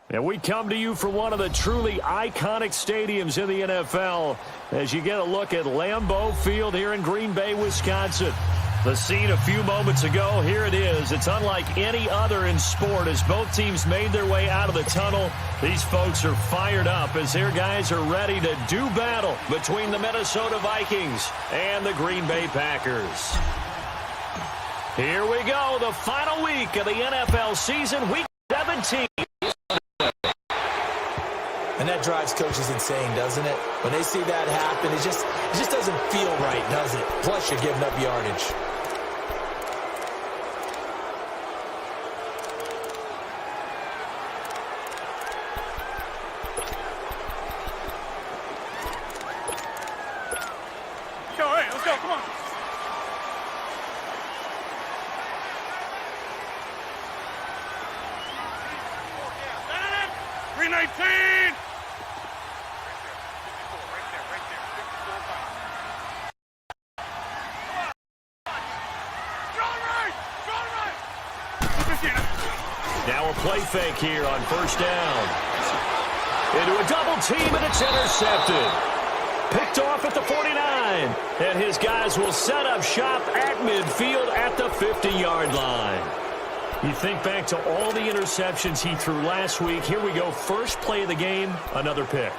And we come to you from one of the truly iconic stadiums in the NFL as you get a look at Lambeau Field here in Green Bay, Wisconsin. The scene a few moments ago, here it is. It's unlike any other in sport as both teams made their way out of the tunnel. These folks are fired up as their guys are ready to do battle between the Minnesota Vikings and the Green Bay Packers. Here we go, the final week of the NFL season, week 17. And that drives coaches insane, doesn't it? When they see that happen, it just doesn't feel right, does it? Plus, you're giving up yardage. Let's go, come on. $319. Now a play fake here on first down. Into a double team, and it's intercepted. Picked off at the 49. And his guys will set up shop at midfield at the 50-yard line. You think back to all the interceptions he threw last week. Here we go. First play of the game, another pick.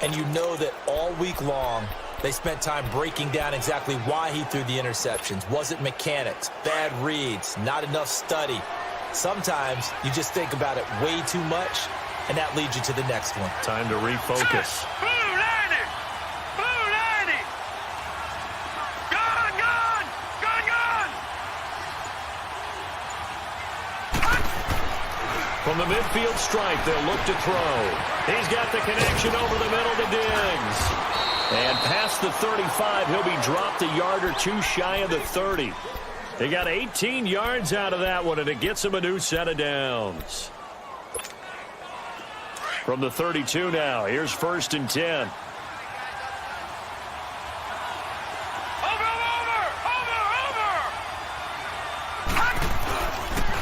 And you know that all week long, they spent time breaking down exactly why he threw the interceptions. Was it mechanics, bad reads, not enough study? Sometimes you just think about it way too much, and that leads you to the next one. Time to refocus. From the midfield stripe, they'll look to throw. He's got the connection over the middle to Diggs. And past the 35, he'll be dropped a yard or two shy of the 30. They got 18 yards out of that one, and it gets him a new set of downs. From the 32 now, here's first and 10.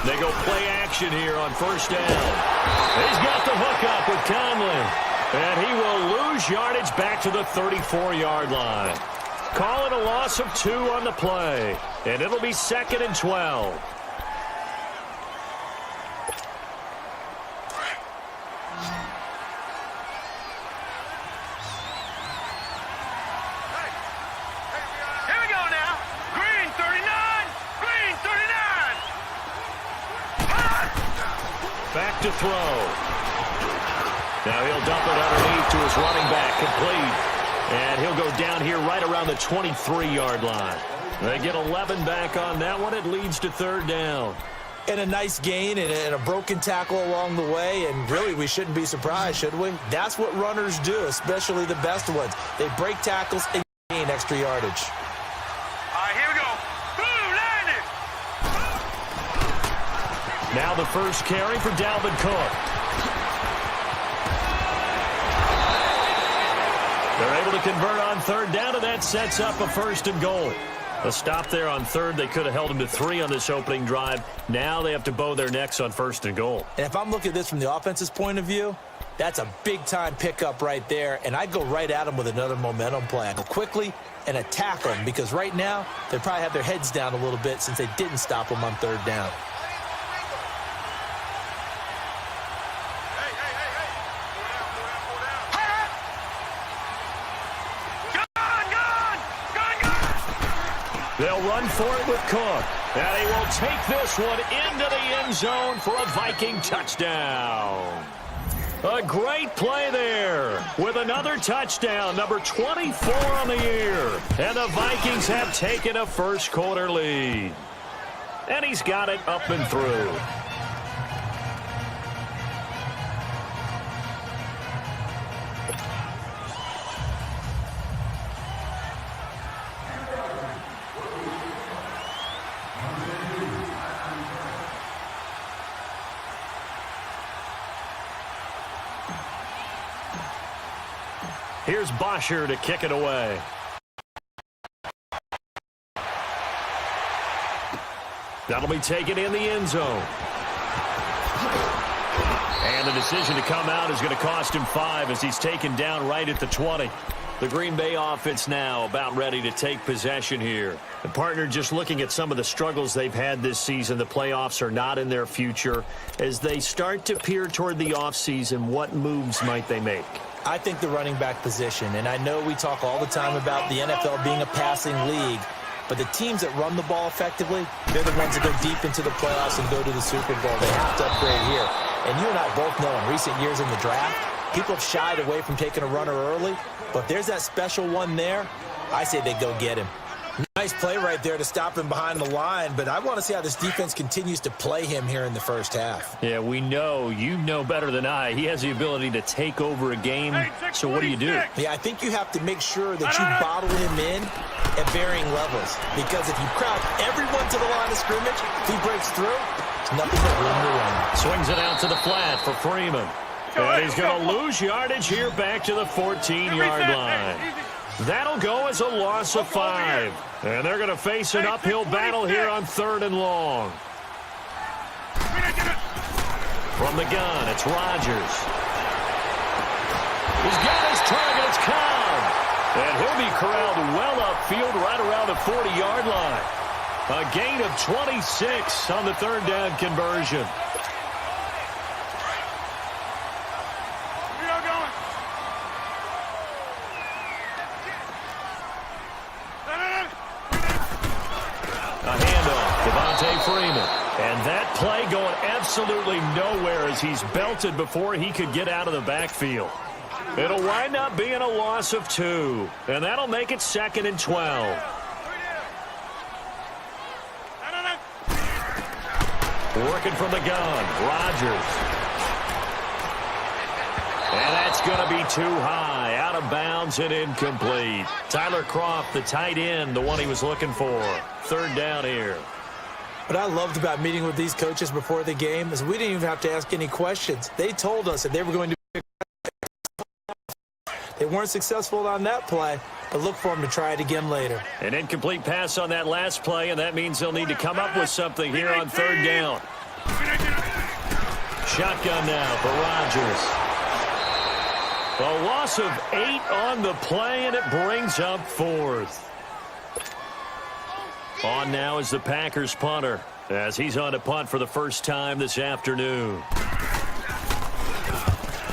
They go play action here on first down. He's got the hook up with Conley. And he will lose yardage back to the 34-yard line. Call it a loss of 2 on the play. And it'll be 2nd and 12. Back to throw. Now he'll dump it underneath to his running back, complete. And he'll go down here right around the 23-yard line. They get 11 back on that one. It leads to 3rd down. And a nice gain and a broken tackle along the way. And really, we shouldn't be surprised, should we? That's what runners do, especially the best ones. They break tackles and gain extra yardage. Now the first carry for Dalvin Cook. They're able to convert on 3rd down, and that sets up a 1st and goal. A stop there on 3rd. They could have held him to 3 on this opening drive. Now they have to bow their necks on 1st and goal. And if I'm looking at this from the offense's point of view, that's a big-time pickup right there, and I'd go right at him with another momentum play. I'd go quickly and attack them because right now they probably have their heads down a little bit since they didn't stop them on 3rd down. They'll run for it with Cook. And he will take this one into the end zone for a Viking touchdown. A great play there with another touchdown, number 24 on the year. And the Vikings have taken a first quarter lead. And he's got it up and through. Here's Bosher to kick it away. That'll be taken in the end zone. And the decision to come out is going to cost him 5 as he's taken down right at the 20. The Green Bay offense now about ready to take possession here. The partner, just looking at some of the struggles they've had this season, the playoffs are not in their future. As they start to peer toward the offseason, what moves might they make? I think the running back position, and I know we talk all the time about the NFL being a passing league, but the teams that run the ball effectively, they're the ones that go deep into the playoffs and go to the Super Bowl. They have to upgrade here. And you and I both know in recent years in the draft, people have shied away from taking a runner early, but if there's that special one there, I say they go get him. Nice play right there to stop him behind the line, but I want to see how this defense continues to play him here in the first half. Yeah, we know. You know better than I. He has the ability to take over a game. So what do you do? Yeah, I think you have to make sure that you bottle him in at varying levels, because if you crowd everyone to the line of scrimmage, if he breaks through, it's nothing but room to run. Swings it out to the flat for Freeman. And he's going to lose yardage here back to the 14-yard line. That'll go as a loss of 5. And they're going to face an uphill battle here on 3rd and long. From the gun, it's Rodgers. He's got his target. It's Cobb. And he'll be corralled well upfield right around the 40-yard line. A gain of 26 on the 3rd down conversion. Freeman. And that play going absolutely nowhere as he's belted before he could get out of the backfield. It'll wind up being a loss of 2. And that'll make it 2nd and 12. Working from the gun, Rodgers. And that's going to be too high. Out of bounds and incomplete. Tyler Kroft, the tight end, the one he was looking for. 3rd down here. What I loved about meeting with these coaches before the game is we didn't even have to ask any questions. They told us that they were going to. They weren't successful on that play, but look for them to try it again later. An incomplete pass on that last play, and that means they'll need to come up with something here on 3rd down. Shotgun now for Rodgers. A loss of 8 on the play, and it brings up 4th. On now is the Packers punter as he's on to punt for the first time this afternoon.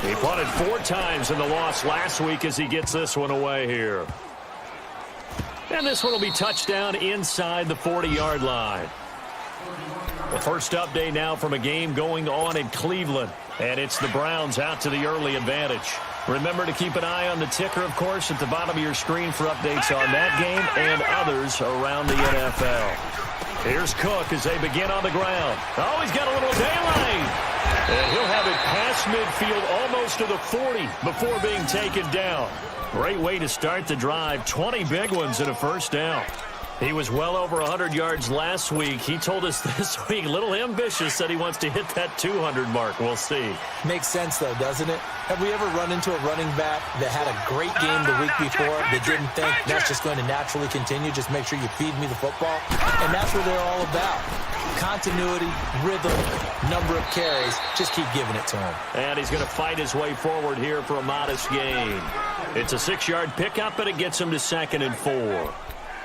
He punted 4 times in the loss last week as he gets this one away here. And this one will be touchdown inside the 40-yard line. The first update now from a game going on in Cleveland. And it's the Browns out to the early advantage. Remember to keep an eye on the ticker, of course, at the bottom of your screen for updates on that game and others around the NFL. Here's Cook as they begin on the ground. Oh, he's got a little daylight. And he'll have it past midfield almost to the 40 before being taken down. Great way to start the drive. 20 big ones and a first down. He was well over 100 yards last week. He told us this week, a little ambitious, that he wants to hit that 200 mark. We'll see. Makes sense, though, doesn't it? Have we ever run into a running back that had a great game the week before that didn't think that's just going to naturally continue? Just make sure you feed me the football. And that's what they're all about. Continuity, rhythm, number of carries. Just keep giving it to him. And he's going to fight his way forward here for a modest gain. It's a 6-yard pickup, and it gets him to 2nd and 4.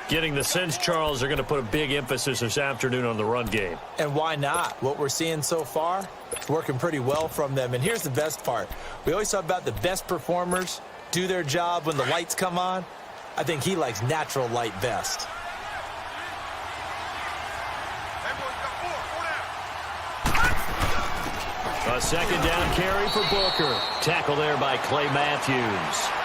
Getting the sense, Charles, are going to put a big emphasis this afternoon on the run game. And why not? What we're seeing so far, it's working pretty well from them. And here's the best part. We always talk about the best performers do their job when the lights come on. I think he likes natural light best. A 2nd down carry for Booker. Tackle there by Clay Matthews.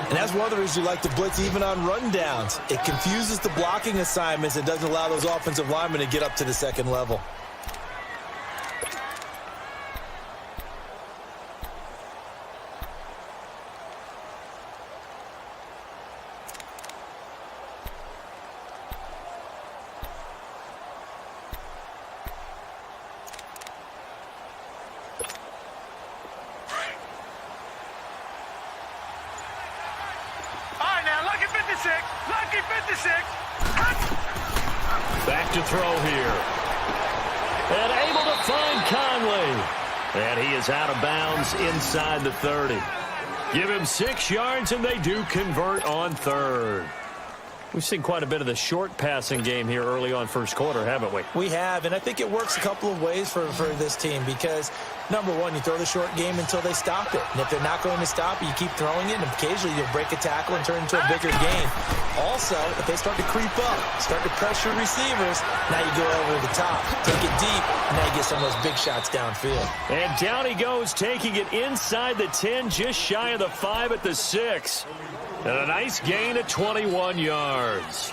And that's one of the reasons you like to blitz even on rundowns. It confuses the blocking assignments and doesn't allow those offensive linemen to get up to the 2nd level. Back to throw here. And able to find Conley. And he is out of bounds inside the 30. Give him 6 yards, and they do convert on third. We've seen quite a bit of the short passing game here early on first quarter, haven't we? We have, and I think it works a couple of ways for this team because, number one, you throw the short game until they stop it. And if they're not going to stop it, you keep throwing it, and occasionally you'll break a tackle and turn it into a bigger game. Also, if they start to creep up, start to pressure receivers, now you go over the top, take it deep, and now you get some of those big shots downfield. And down he goes, taking it inside the 10, just shy of the 5 at the 6. And a nice gain of 21 yards.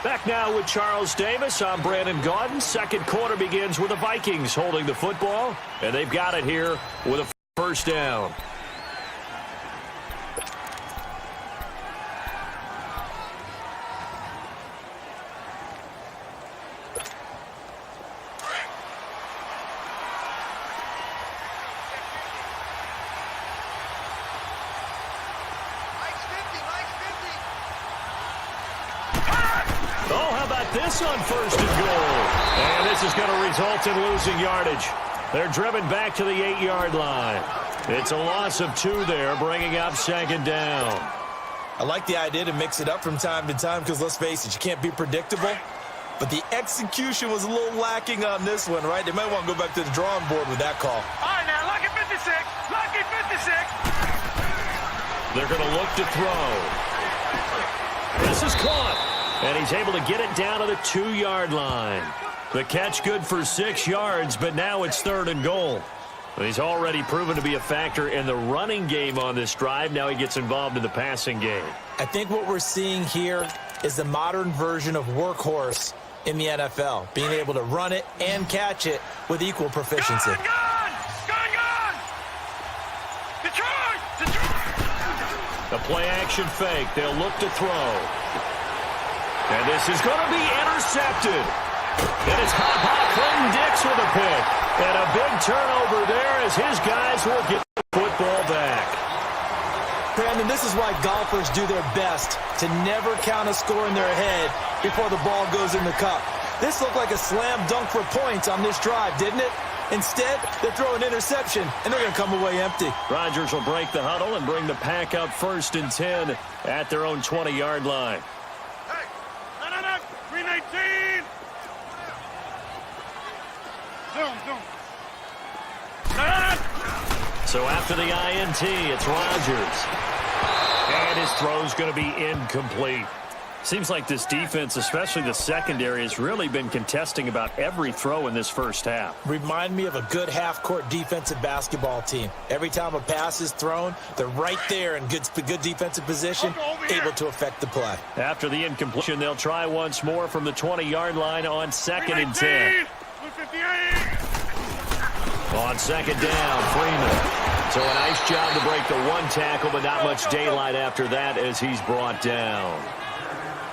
Back now with Charles Davis. I'm Brandon Gaudin. Second quarter begins with the Vikings holding the football, and they've got it here with a first down. This on first and goal. And this is going to result in losing yardage. They're driven back to the 8-yard line. It's a loss of 2 there, bringing up second down. I like the idea to mix it up from time to time because, let's face it, you can't be predictable. But the execution was a little lacking on this one, right? They might want to go back to the drawing board with that call. All right, now, lucky 56. Lucky 56. They're going to look to throw. This is caught. And he's able to get it down to the 2-yard line. The catch good for 6 yards, but now it's third and goal. He's already proven to be a factor in the running game on this drive. Now he gets involved in the passing game. I think what we're seeing here is the modern version of workhorse in the NFL, being able to run it and catch it with equal proficiency. Gun! Detroit! The play-action fake. They'll look to throw. And this is going to be intercepted. And it's hop, Clinton Dix with a pick. And a big turnover there as his guys will get the football back. Brandon, this is why golfers do their best to never count a score in their head before the ball goes in the cup. This looked like a slam dunk for points on this drive, didn't it? Instead, they throw an interception, and they're going to come away empty. Rodgers will break the huddle and bring the pack up first and 10 at their own 20-yard line. 319. Zoom. So after the INT, it's Rodgers. And his throw's going to be incomplete. Seems like this defense, especially the secondary, has really been contesting about every throw in this first half. Remind me of a good half-court defensive basketball team. Every time a pass is thrown, they're right there in good defensive position, able to affect the play. After the incompletion, they'll try once more from the 20-yard line on second and 10. On second down, Freeman. So a nice job to break the one tackle, but not much daylight after that as he's brought down.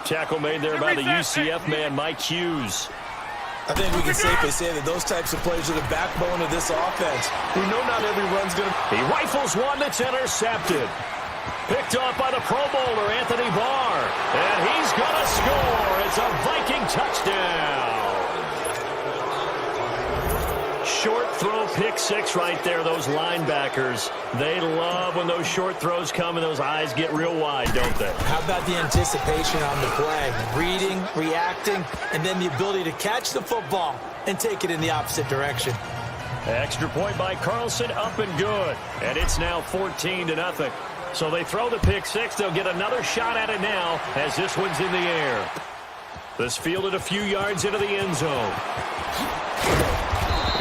Tackle made there by the UCF man, Mike Hughes. I think we can safely say that those types of plays are the backbone of this offense. We know not every run's going to... He rifles one that's intercepted. Picked off by the Pro Bowler, Anthony Barr. And he's going to score. It's a Viking touchdown. Short throw, pick six right there. Those linebackers, they love when those short throws come and those eyes get real wide, don't they? How about the anticipation on the play? Reading, reacting, and then the ability to catch the football and take it in the opposite direction. Extra point by Carlson, up and good. And it's now 14-0. So they throw the pick six. They'll get another shot at it now as this one's in the air. This fielded a few yards into the end zone.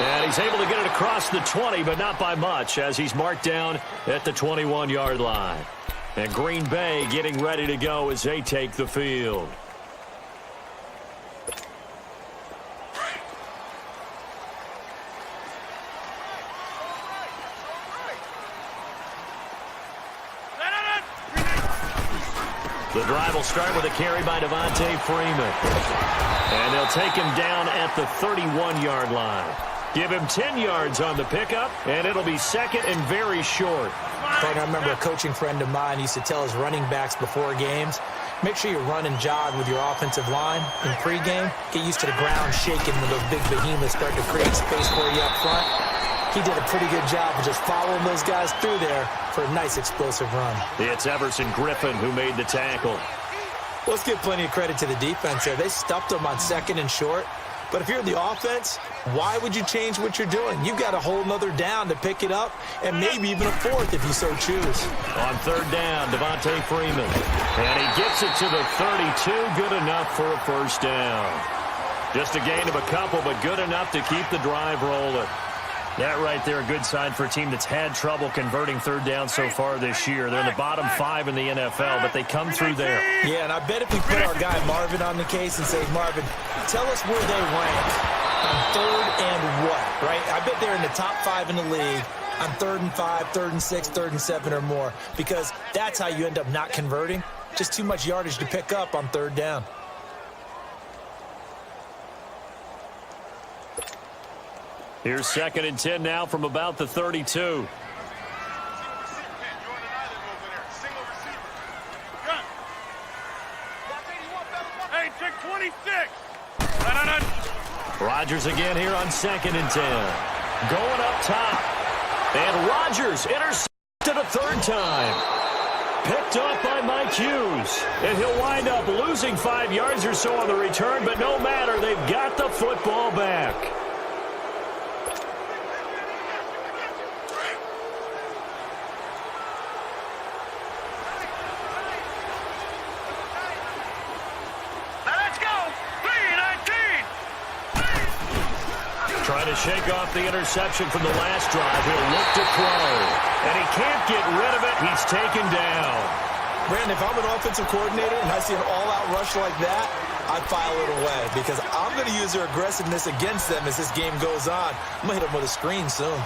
And he's able to get it across the 20, but not by much, as he's marked down at the 21-yard line. And Green Bay getting ready to go as they take the field. The drive will start with a carry by Devontae Freeman. And they'll take him down at the 31-yard line. Give him 10 yards on the pickup, and it'll be second and very short. I remember a coaching friend of mine used to tell his running backs before games, make sure you run and jog with your offensive line in pregame. Get used to the ground shaking when those big behemoths start to create space for you up front. He did a pretty good job of just following those guys through there for a nice explosive run. It's Everson Griffin who made the tackle. Let's give plenty of credit to the defense there. They stuffed them on second and short. But if you're the offense, why would you change what you're doing? You've got a whole nother down to pick it up, and maybe even a fourth if you so choose. On third down, Devontae Freeman. And he gets it to the 32. Good enough for a first down. Just a gain of a couple, but good enough to keep the drive rolling. That right there, a good sign for a team that's had trouble converting third down so far this year. They're in the bottom 5 in the NFL, but they come through there. Yeah, and I bet if we put our guy Marvin on the case and say, Marvin, tell us where they rank on third and what, right? I bet they're in the top 5 in the league on 3rd and 5, 3rd and 6, 3rd and 7 or more, because that's how you end up not converting. Just too much yardage to pick up on third down. Here's 2nd and 10 now from about the 32. Hey, check 26. Rodgers again here on 2nd and 10. Going up top. And Rodgers intercepted a third time. Picked off by Mike Hughes. And he'll wind up losing 5 yards or so on the return, but no matter, they've got the football back. Trying to shake off the interception from the last drive. He'll look to throw. And he can't get rid of it. He's taken down. Brandon, if I'm an offensive coordinator and I see an all-out rush like that, I'd file it away because I'm going to use their aggressiveness against them as this game goes on. I'm going to hit them with a screen soon.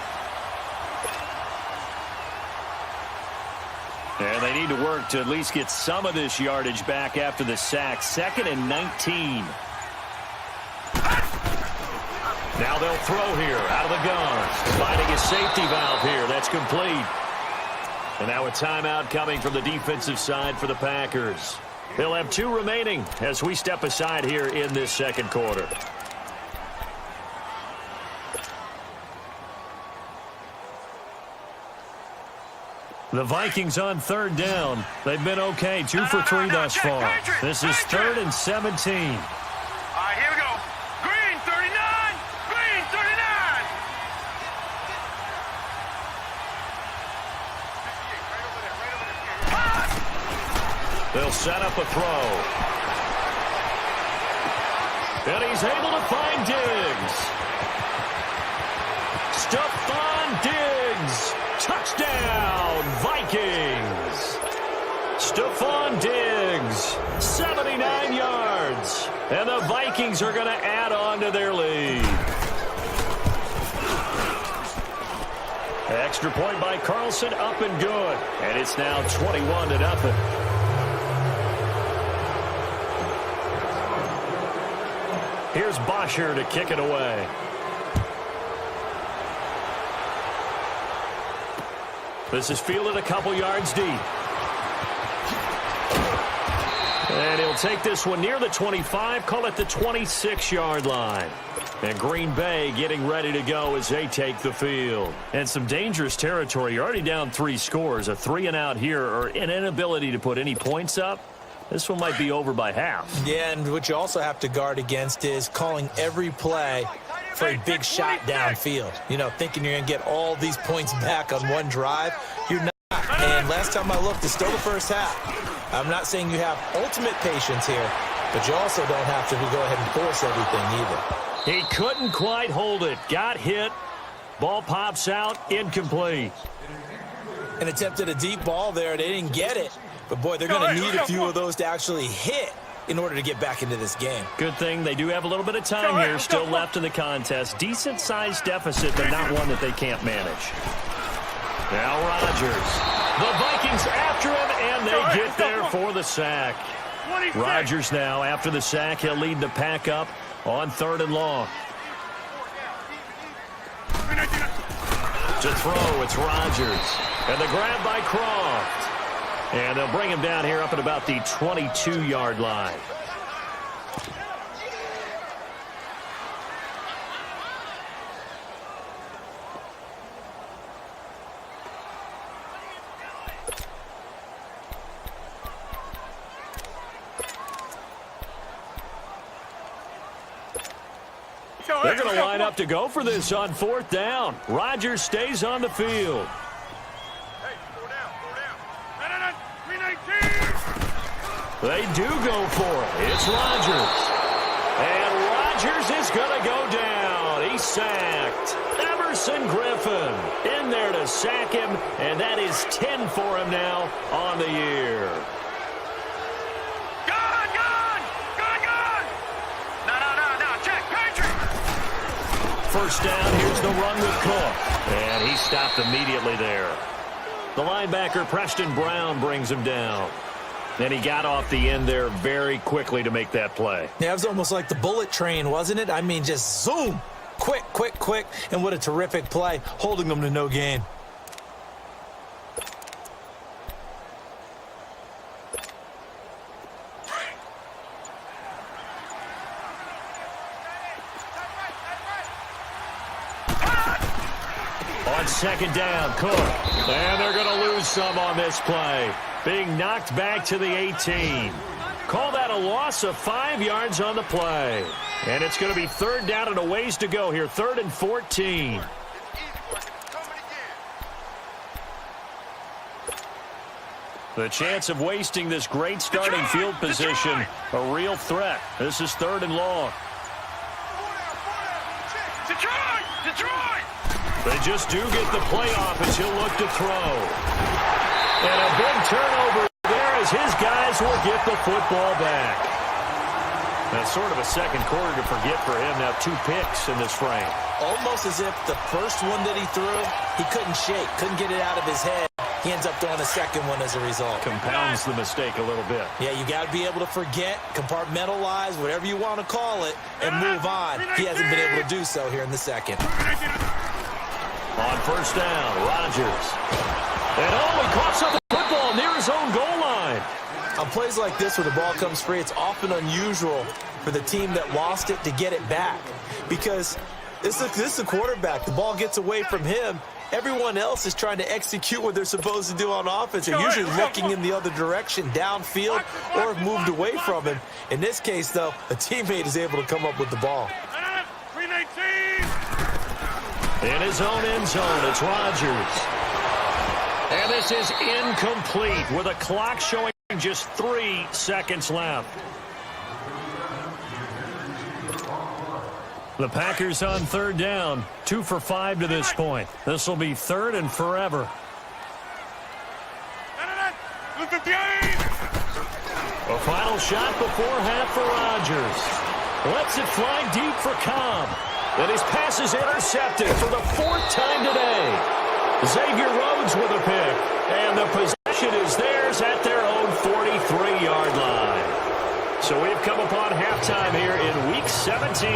And they need to work to at least get some of this yardage back after the sack. 2nd and 19. Now they'll throw here out of the gun. Finding a safety valve here. That's complete. And now a timeout coming from the defensive side for the Packers. They'll have 2 remaining as we step aside here in this second quarter. The Vikings on third down. They've been okay. 2 for 3 thus far. This is 3rd and 17. All right, here we go. Green, 39. Green, 39. They'll set up a throw. And he's able to find Diggs. Stephon Diggs. Touchdown, Vikings. Stephon Diggs, 79 yards. And the Vikings are going to add on to their lead. Extra point by Carlson, up and good. And it's now 21-0. Here's Bosher to kick it away. This is fielded a couple yards deep. And he'll take this one near the 25, call it the 26-yard line. And Green Bay getting ready to go as they take the field. And some dangerous territory. You're already down 3 scores. A 3-and-out here or an inability to put any points up. This one might be over by half. Yeah, and what you also have to guard against is calling every play for a big shot downfield. You know, thinking you're going to get all these points back on one drive. You're not. And last time I looked, it's still the first half. I'm not saying you have ultimate patience here, but you also don't have to go ahead and force everything either. He couldn't quite hold it. Got hit. Ball pops out. Incomplete. And attempted a deep ball there. They didn't get it. But, boy, they're going to need a few of those to actually hit in order to get back into this game. Good thing they do have a little bit of time here still left in the contest. Decent-sized deficit, but not one that they can't manage. Now Rodgers. The Vikings after him, and they get there for the sack. Rodgers now, after the sack, he'll lead the pack up on 3rd and long. To throw, it's Rodgers. And the grab by Croft. And they'll bring him down here up at about the 22-yard line. They're going to line up to go for this on 4th down. Rodgers stays on the field. They do go for it. It's Rodgers. And Rodgers is going to go down. He's sacked. Everson Griffin in there to sack him, and that is 10 for him now on the year. First down, here's the run with Cook. And he stopped immediately there. The linebacker, Preston Brown, brings him down. And he got off the end there very quickly to make that play. Yeah, it was almost like the bullet train, wasn't it? I mean, just zoom. Quick, quick, quick. And what a terrific play, holding them to no gain. On 2nd down, Cook. And they're going to lose some on this play. Being knocked back to the 18. Call that a loss of 5 yards on the play. And it's going to be 3rd down and a ways to go here. 3rd and 14. The chance of wasting this great starting field position, a real threat. This is 3rd and long. They just do get the playoff as he'll look to throw. And a big turnover there as his guys will get the football back. That's sort of a second quarter to forget for him. Now 2 picks in this frame. Almost as if the first one that he threw, he couldn't shake, couldn't get it out of his head. He ends up throwing a second one as a result. Compounds the mistake a little bit. Yeah, you got to be able to forget, compartmentalize, whatever you want to call it, and move on. He hasn't been able to do so here in the second. On 1st down, Rodgers. And he coughs up the football near his own goal line. On plays like this where the ball comes free, it's often unusual for the team that lost it to get it back. Because this is the quarterback. The ball gets away from him. Everyone else is trying to execute what they're supposed to do on offense. They're usually looking in the other direction, downfield, or have moved away from him. In this case, though, a teammate is able to come up with the ball. In his own end zone, it's Rodgers. And this is incomplete with a clock showing just 3 seconds left. The Packers on 3rd down, 2 for 5 to this point. This will be 3rd and forever. A final shot before half for Rodgers. Lets it fly deep for Cobb. And his pass is intercepted for the 4th time today. Xavier Rhodes with a pick. And the possession is theirs at their own 43-yard line. So we've come upon halftime here in Week 17.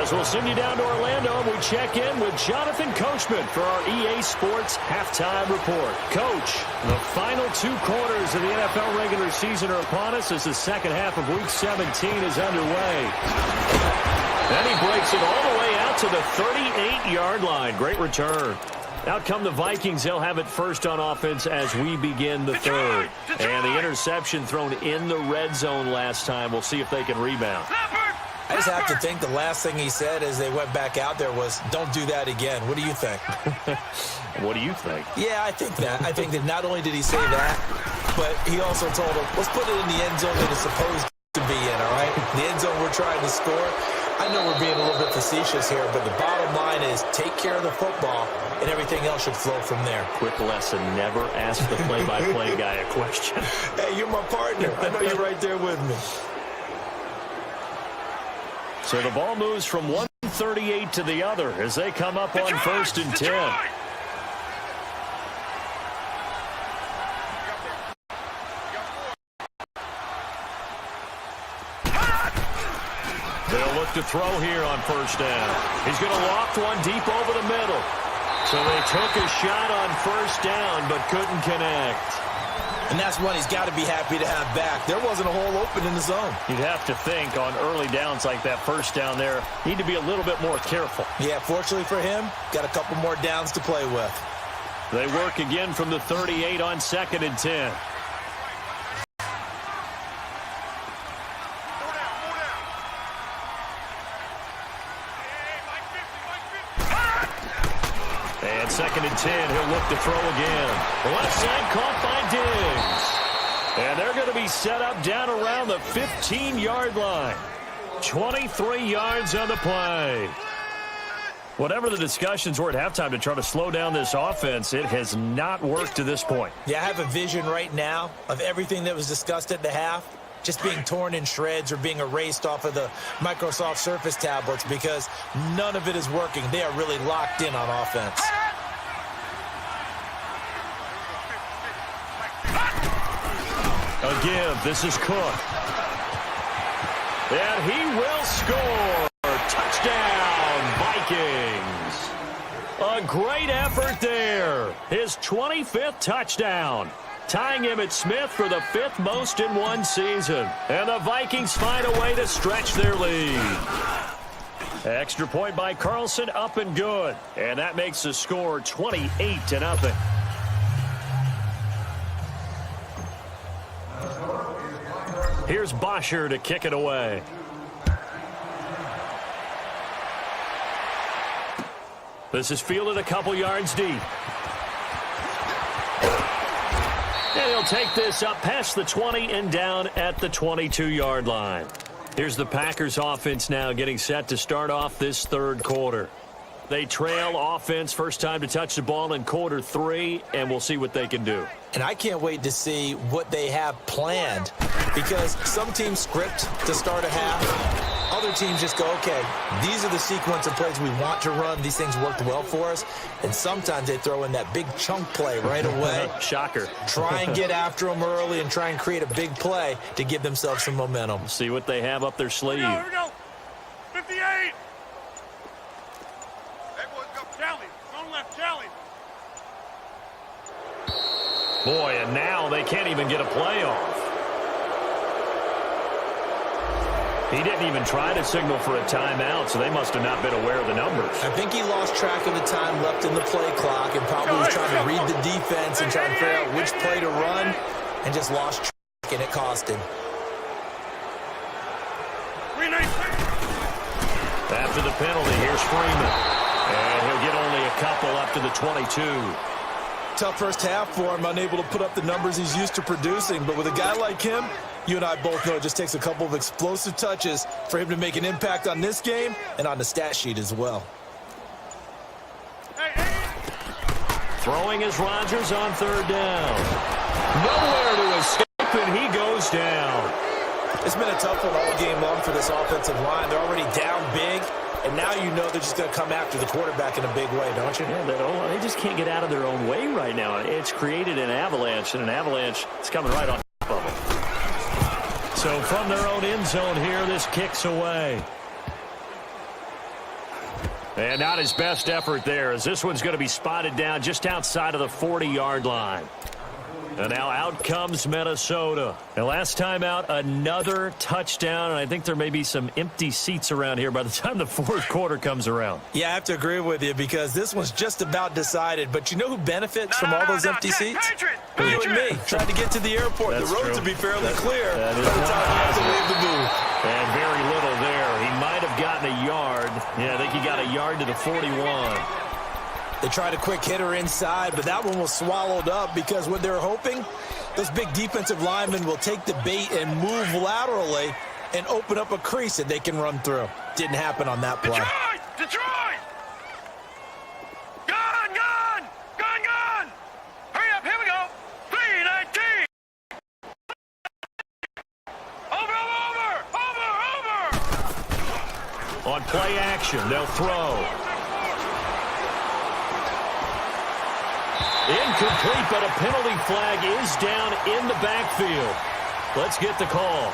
As we'll send you down to Orlando, and we check in with Jonathan Coachman for our EA Sports Halftime Report. Coach, the final 2 quarters of the NFL regular season are upon us as the second half of Week 17 is underway. Then he breaks it all the way out to the 38-yard line. Great return. Out come the Vikings. They'll have it first on offense as we begin the 3rd. And the interception thrown in the red zone last time. We'll see if they can rebound. I just have to think the last thing he said as they went back out there was, don't do that again. What do you think? What do you think? Yeah, I think that. I think that not only did he say that, but he also told him, let's put it in the end zone that it's supposed to be in, all right? The end zone we're trying to score. I know we're being a little bit facetious here, but the bottom line is take care of the football, and everything else should flow from there. Quick lesson, never ask the play-by-play guy a question. Hey, you're my partner. I know you're right there with me. So the ball moves from 138 to the other as they come up on 1st and 10. They'll look to throw here on first down. He's going to loft one deep over the middle. So they took a shot on first down but couldn't connect. And that's one he's got to be happy to have back. There wasn't a hole open in the zone. You'd have to think on early downs like that first down there, need to be a little bit more careful. Yeah, fortunately for him, got a couple more downs to play with. They work again from the 38 on 2nd and 10. And 2nd and 10, he'll look to throw again. Left side caught by Diggs. And they're going to be set up down around the 15-yard line. 23 yards on the play. Whatever the discussions were at halftime to try to slow down this offense, it has not worked to this point. Yeah, I have a vision right now of everything that was discussed at the half just being torn in shreds or being erased off of the Microsoft Surface tablets because none of it is working. They are really locked in on offense. A give. This is Cook. And he will score. Touchdown, Vikings. A great effort there. His 25th touchdown. Tying Emmitt Smith for the 5th most in one season. And the Vikings find a way to stretch their lead. Extra point by Carlson, up and good. And that makes the score 28-0. Here's Bosher to kick it away. This is fielded a couple yards deep. And he'll take this up past the 20 and down at the 22-yard line. Here's the Packers offense now getting set to start off this third quarter. They trail offense first time to touch the ball in quarter 3, and we'll see what they can do. And I can't wait to see what they have planned because some teams script to start a half. Other teams just go, okay, these are the sequence of plays we want to run. These things worked well for us. And sometimes they throw in that big chunk play right away. Shocker. Try and get after them early and try and create a big play to give themselves some momentum. See what they have up their sleeve. Here we go. 58. Hey, boys, go. Charlie. On left, Charlie. Boy, and now they can't even get a play off. He didn't even try to signal for a timeout, so they must have not been aware of the numbers. I think he lost track of the time left in the play clock and probably was trying to read the defense and trying to figure out which play to run and just lost track, and it cost him. After the penalty, here's Freeman. And he'll get only a couple up to the 22. Tough first half for him, unable to put up the numbers he's used to producing. But with a guy like him, you and I both know it just takes a couple of explosive touches for him to make an impact on this game and on the stat sheet as well. Throwing is Rodgers on third down. Nowhere to escape, and he goes down. It's been a tough one all game long for this offensive line. They're already down big, and now you know they're just going to come after the quarterback in a big way, don't you? Yeah, they just can't get out of their own way right now. It's created an avalanche, and an avalanche is coming right on top of them. So from their own end zone here, this kicks away. And not his best effort there, as this one's going to be spotted down just outside of the 40-yard line. And now out comes Minnesota. And last time out, another touchdown. And I think there may be some empty seats around here by the time the fourth quarter comes around. Yeah, I have to agree with you because this one's just about decided. But you know who benefits from all those empty seats? You and me. Trying to get to the airport. That's the roads true. will be fairly clear by the That is time you have to leave the booth. And very little there. He might have gotten a yard. Yeah, I think he got a yard to the 41. They tried a quick hitter inside, but that one was swallowed up because what they're hoping, those big defensive linemen will take the bait and move laterally and open up a crease that they can run through. Didn't happen on that play. Detroit! Gone, gone! Gone, gone! Hurry up, here we go! 3:19! Over! On play action, they'll throw. Incomplete, but a penalty flag is down in the backfield. Let's get the call.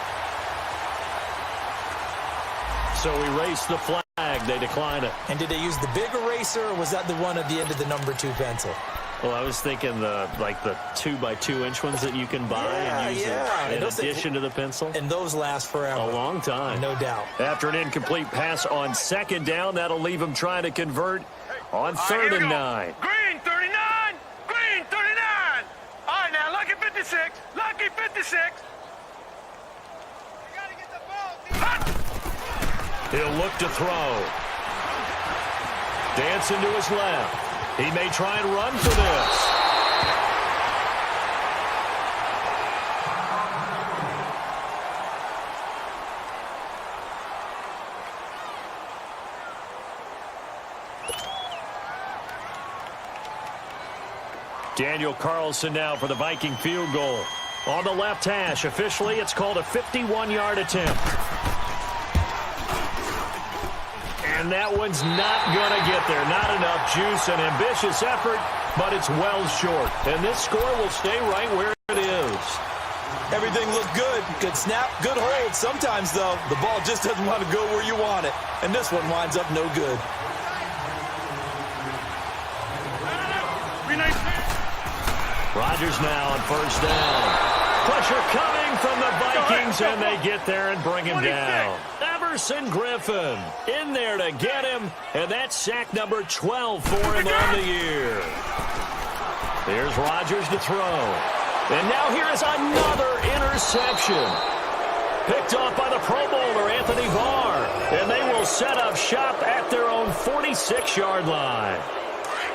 So erase the flag. They decline it. And did they use the big eraser, or was that the one at the end of the number 2 pencil? Well, I was thinking the 2x2-inch ones that you can buy and use in addition to the pencil. And those last forever. A long time. No doubt. After an incomplete pass on second down, that'll leave him trying to convert on third and 9. Green 39. Green 39. All right, now, lucky 56. Lucky 56. He'll look to throw. Dancing to his left. He may try and run for this. Daniel Carlson now for the Viking field goal. On the left hash, officially it's called a 51-yard attempt. And that one's not going to get there. Not enough juice, an ambitious effort, but it's well short. And this score will stay right where it is. Everything looked good. Good snap, good hold. Sometimes, though, the ball just doesn't want to go where you want it. And this one winds up no good. Rodgers now on first down. Pressure coming from the Vikings, and they get there and bring him down. Everson Griffin in there to get him, and that's sack number 12 for him on the year. Here's Rodgers to throw. And now here is another interception. Picked off by the Pro Bowler, Anthony Barr. And they will set up shop at their own 46-yard line.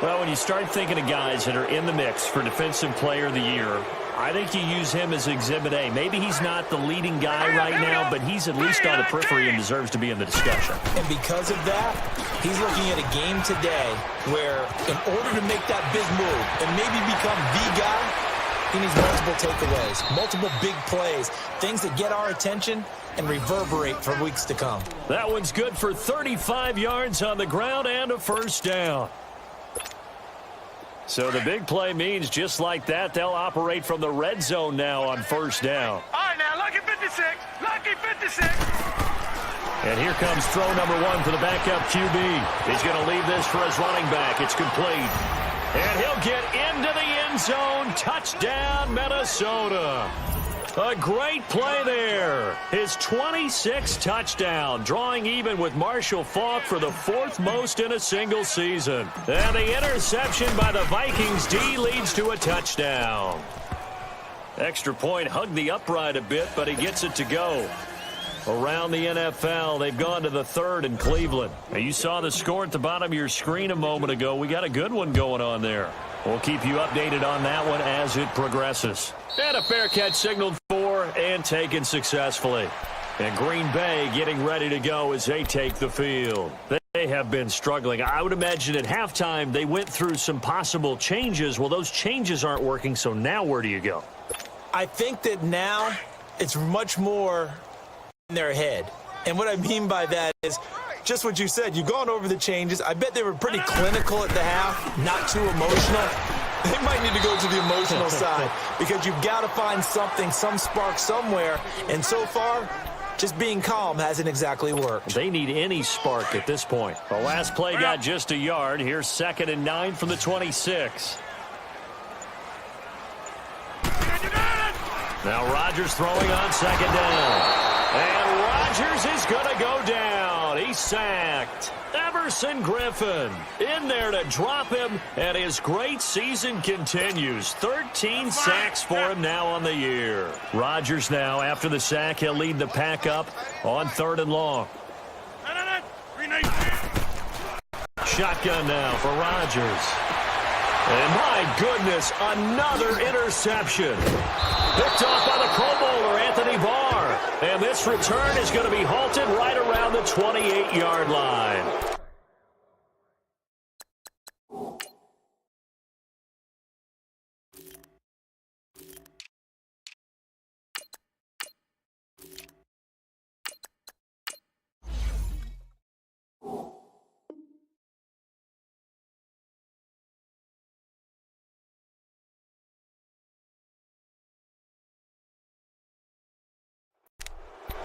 Well, when you start thinking of guys that are in the mix for Defensive Player of the Year, I think you use him as Exhibit A. Maybe he's not the leading guy right now, but he's at least on the periphery and deserves to be in the discussion. And because of that, he's looking at a game today where in order to make that big move and maybe become the guy, he needs multiple takeaways, multiple big plays, things that get our attention and reverberate for weeks to come. That one's good for 35 yards on the ground and a first down. So the big play means just like that, they'll operate from the red zone now on first down. All right, now, lucky 56. Lucky 56. And here comes throw number 1 for the backup QB. He's going to leave this for his running back. It's complete. And he'll get into the end zone. Touchdown, Minnesota. A great play there. His 26th touchdown, drawing even with Marshall Faulk for the 4th most in a single season. And the interception by the Vikings D leads to a touchdown. Extra point hugged the upright a bit, but he gets it to go. Around the NFL, they've gone to the 3rd in Cleveland. Now, you saw the score at the bottom of your screen a moment ago. We got a good one going on there. We'll keep you updated on that one as it progresses. And a fair catch signaled for and taken successfully. And Green Bay getting ready to go as they take the field. They have been struggling. I would imagine at halftime they went through some possible changes. Well, those changes aren't working, so now where do you go? I think that now it's much more in their head. And what I mean by that is just what you said. You've gone over the changes. I bet they were pretty clinical at the half, not too emotional. They might need to go to the emotional side because you've got to find something, some spark somewhere. And so far, just being calm hasn't exactly worked. They need any spark at this point. The last play got just a yard. Here's 2nd and 9 from the 26. Now Rodgers throwing on 2nd down. And Rodgers is going to go down. He's sacked. Everson Griffin in there to drop him, and his great season continues. 13 sacks for him now on the year. Rodgers now, after the sack, he'll lead the pack up on 3rd and long. Shotgun now for Rodgers. And my goodness, another interception. Picked off by the Pro Bowler, Anthony Barr. And this return is going to be halted right around the 28-yard line.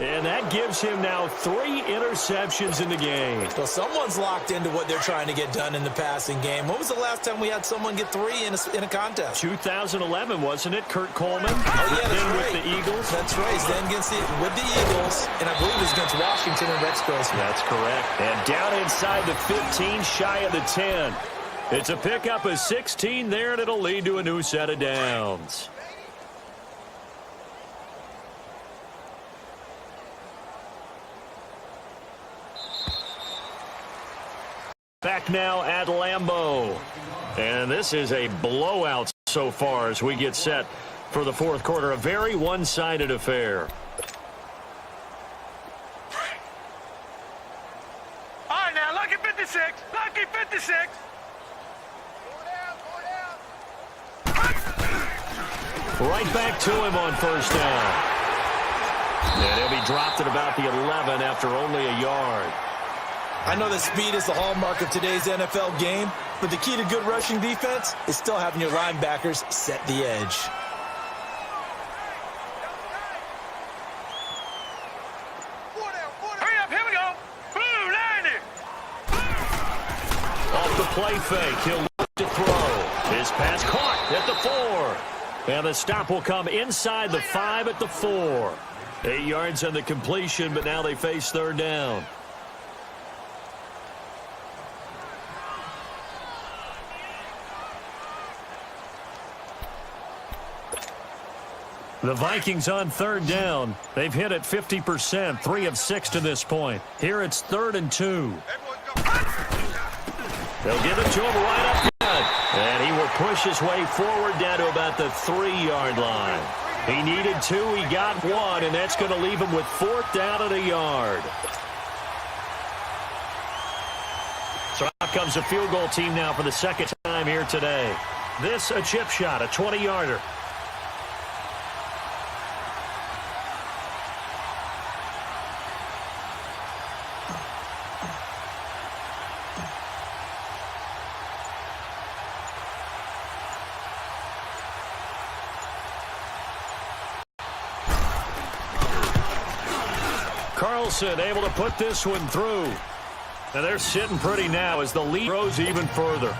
And that gives him now 3 interceptions in the game. Well, someone's locked into what they're trying to get done in the passing game. When was the last time we had someone get 3 in a contest? 2011, wasn't it? Kurt Coleman. Oh, yeah, that's right. With the Eagles. That's right. Then with the Eagles, and I believe it was against Washington and Rex Grossman. That's correct. And down inside the 15, shy of the 10. It's a pickup of 16 there, and it'll lead to a new set of downs. Back now at Lambeau. And this is a blowout so far as we get set for the fourth quarter. A very one-sided affair. All right, now, lucky 56. Lucky 56. Right back to him on first down. And he'll be dropped at about the 11 after only a yard. I know that speed is the hallmark of today's NFL game, but the key to good rushing defense is still having your linebackers set the edge. Hurry up, here we go. Blue, line it. Off the play fake, he'll look to throw. His pass caught at the 4. And the stop will come inside the 5 at the 4. 8 yards on the completion, but now they face third down. The Vikings on third down. They've hit it 50%, 3 of 6 to this point. Here it's 3rd and 2. They'll give it to him right up front. And he will push his way forward down to about the 3-yard line. He needed 2, he got 1, and that's going to leave him with 4th down at a yard. So out comes a field goal team now for the second time here today. This a chip shot, a 20-yarder. Carlson able to put this one through. And they're sitting pretty now as the lead grows even further.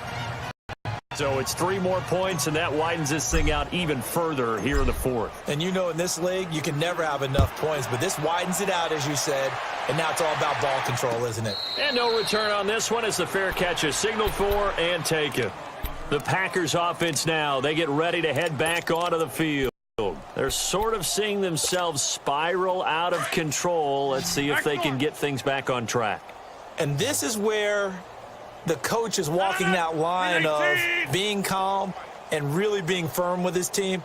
So it's 3 more points, and that widens this thing out even further here in the 4th. And you know in this league, you can never have enough points, but this widens it out, as you said, and now it's all about ball control, isn't it? And no return on this one as the fair catch is signaled for and taken. The Packers offense now, they get ready to head back onto the field. They're sort of seeing themselves spiral out of control. Let's see if they can get things back on track. And this is where the coach is walking that line of being calm and really being firm with his team.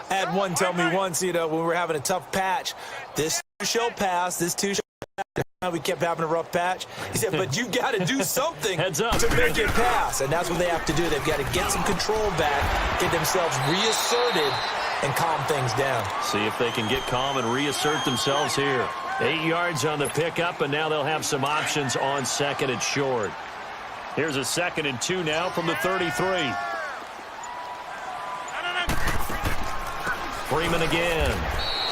I had one tell me once, when we were having a tough patch, this shall pass, this too shall pass. We kept having a rough patch. He said, but you got to do something to make it pass. And that's what they have to do. They've got to get some control back, get themselves reasserted, and calm things down. See if they can get calm and reassert themselves here. 8 yards on the pickup, and now they'll have some options on 2nd and short. Here's a 2nd and 2 now from the 33. Freeman again.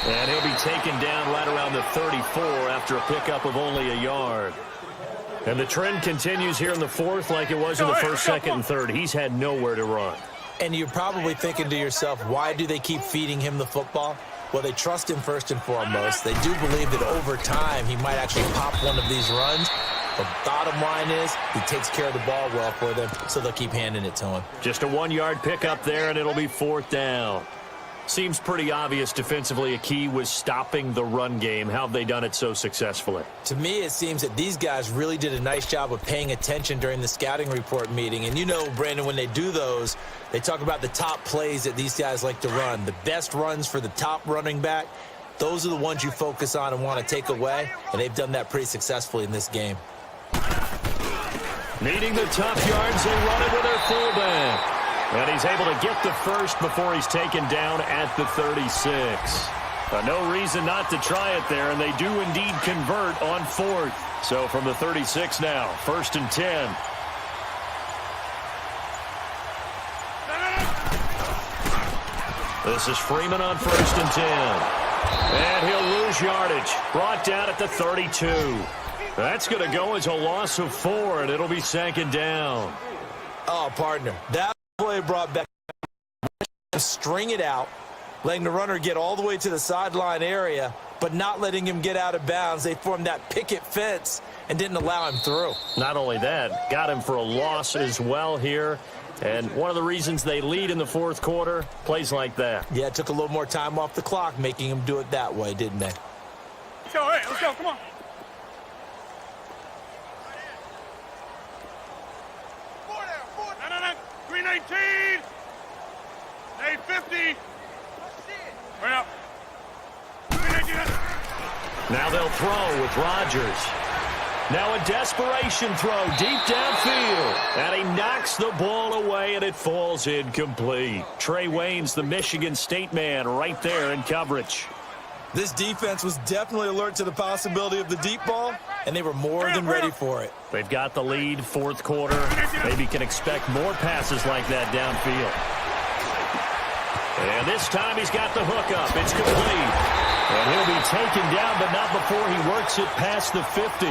And he'll be taken down right around the 34 after a pickup of only a yard. And the trend continues here in the 4th like it was in the 1st, 2nd, and 3rd. He's had nowhere to run. And you're probably thinking to yourself, why do they keep feeding him the football? Well, they trust him first and foremost. They do believe that over time he might actually pop one of these runs. The bottom line is he takes care of the ball well for them, so they'll keep handing it to him. Just a 1-yard pickup there, and it'll be 4th down. Seems pretty obvious defensively a key was stopping the run game. How have they done it so successfully? To me, it seems that these guys really did a nice job of paying attention during the scouting report meeting. And you know, Brandon, when they do those, they talk about the top plays that these guys like to run. The best runs for the top running back, those are the ones you focus on and want to take away. And they've done that pretty successfully in this game. Needing the tough yards, they run it with their fullback. And he's able to get the first before he's taken down at the 36. No reason not to try it there, and they do indeed convert on 4th. So from the 36 now, 1st and 10. This is Freeman on 1st and 10. And he'll lose yardage. Brought down at the 32. That's going to go as a loss of 4, and it'll be second down. Oh, partner, that play brought back string it out, letting the runner get all the way to the sideline area, but not letting him get out of bounds. They formed that picket fence and didn't allow him through. Not only that, got him for a loss as well here. And one of the reasons they lead in the fourth quarter, plays like that. Yeah, it took a little more time off the clock, making him do it that way, didn't they? So, hey, let's go. Come on. No. 319. 850. Well. 319. Now they'll throw with Rodgers. Now a desperation throw deep downfield. And he knocks the ball away, and it falls incomplete. Trey Waynes, the Michigan State man, right there in coverage. This defense was definitely alert to the possibility of the deep ball, and they were more than ready for it. They've got the lead, fourth quarter. Maybe can expect more passes like that downfield. And this time he's got the hook up. It's complete. And he'll be taken down, but not before he works it past the 50.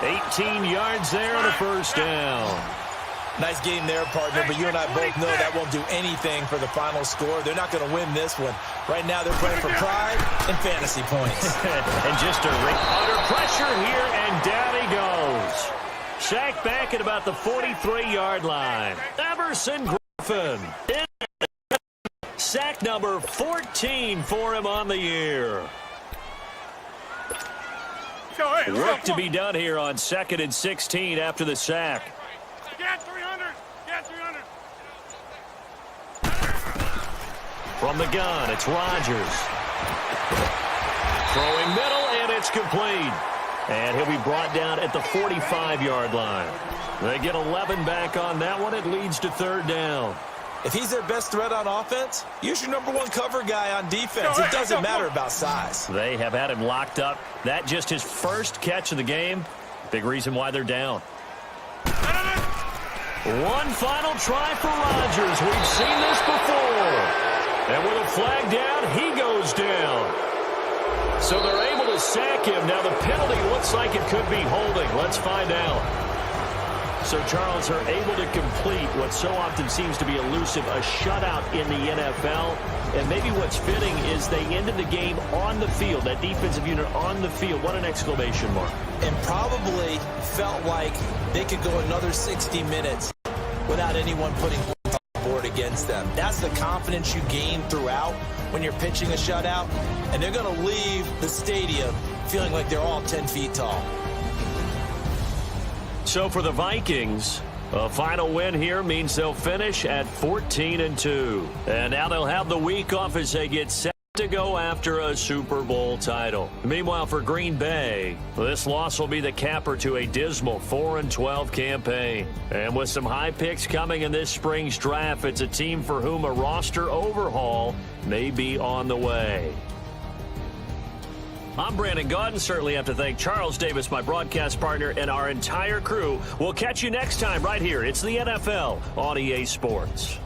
18 yards there and a first down. Nice game there, partner, but you and I both know that won't do anything for the final score. They're not going to win this one. Right now they're playing for pride and fantasy points. And just a ring under pressure here, and down he goes. Sacked back at about the 43-yard line. Emerson Griffin. Sack number 14 for him on the year. Work to be done here on 2nd and 16 after the sack. Get 300. Get 300. From the gun, it's Rodgers. Throwing middle, and it's complete. And he'll be brought down at the 45-yard line. They get 11 back on that one. It leads to third down. If he's their best threat on offense, use your number one cover guy on defense. It doesn't matter about size. They have had him locked up. That just his first catch of the game. Big reason why they're down. One final try for Rodgers. We've seen this before. And with a flag down, he goes down. So they're able to sack him. Now the penalty looks like it could be holding. Let's find out. So, Charles, are able to complete what so often seems to be elusive, a shutout in the NFL. And maybe what's fitting is they ended the game on the field, that defensive unit on the field. What an exclamation mark. And probably felt like they could go another 60 minutes without anyone putting points on the board against them. That's the confidence you gain throughout when you're pitching a shutout. And they're going to leave the stadium feeling like they're all 10 feet tall. So for the Vikings, a final win here means they'll finish at 14-2. And now they'll have the week off as they get set to go after a Super Bowl title. Meanwhile, for Green Bay, this loss will be the capper to a dismal 4-12 campaign. And with some high picks coming in this spring's draft, it's a team for whom a roster overhaul may be on the way. I'm Brandon Gaudin. Certainly have to thank Charles Davis, my broadcast partner, and our entire crew. We'll catch you next time right here. It's the NFL on EA Sports.